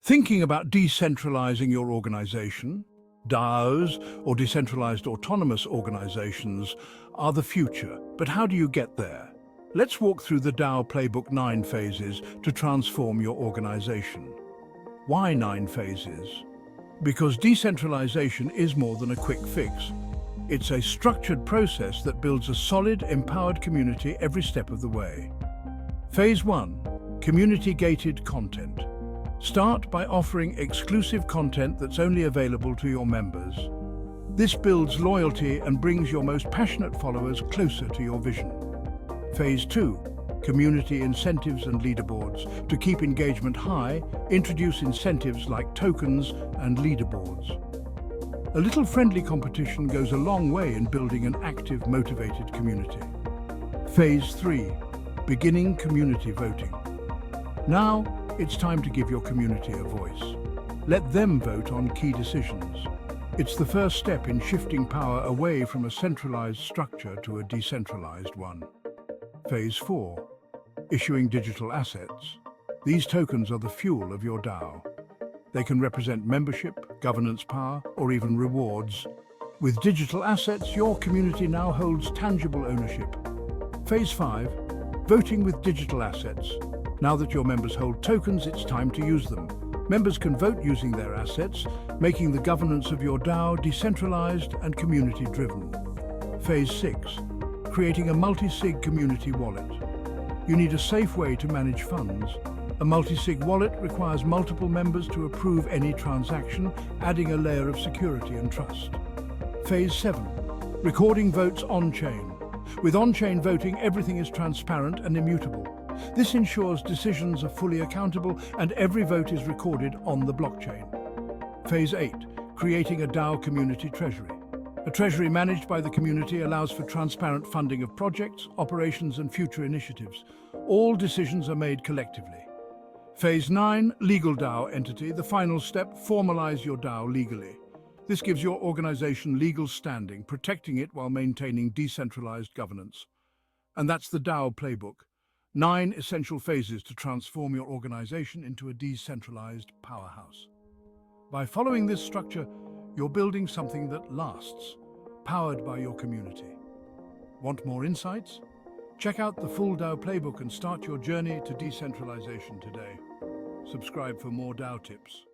Thinking about decentralizing your organization, DAOs or decentralized autonomous organizations are the future. But how do you get there? Let's walk through the DAO Playbook 9 phases to transform your organization. Why 9 phases? Because decentralization is more than a quick fix. It's a structured process that builds a solid, empowered community every step of the way. Phase 1. Community-gated content. Start by offering exclusive content that's only available to your members. This builds loyalty and brings your most passionate followers closer to your vision. Phase 2. Community incentives and leaderboards. To keep engagement high, introduce incentives like tokens and leaderboards. A little friendly competition goes a long way in building an active, motivated community. Phase 3. Beginning community voting. Now, it's time to give your community a voice. Let them vote on key decisions. It's the first step in shifting power away from a centralized structure to a decentralized one. Phase 4. Issuing digital assets. These tokens are the fuel of your DAO. They can represent membership, governance power, or even rewards. With digital assets, your community now holds tangible ownership. Phase 5. Voting with digital assets. Now that your members hold tokens, it's time to use them. Members can vote using their assets, making the governance of your DAO decentralized and community-driven. Phase 6. Creating a Multisig community wallet. You need a safe way to manage funds. A Multisig wallet requires multiple members to approve any transaction, adding a layer of security and trust. Phase 7. Recording votes on-chain. With on-chain voting, everything is transparent and immutable. This ensures decisions are fully accountable and every vote is recorded on the blockchain. Phase 8. Creating a DAO community treasury. A treasury managed by the community allows for transparent funding of projects, operations and future initiatives. All decisions are made collectively. Phase 9. Legal DAO entity. The final step, formalize your DAO legally. This gives your organization legal standing, protecting it while maintaining decentralized governance. And that's the DAO Playbook. 9 essential phases to transform your organization into a decentralized powerhouse. By following this structure, you're building something that lasts, powered by your community. Want more insights? Check out the full DAO Playbook and start your journey to decentralization today. Subscribe for more DAO tips.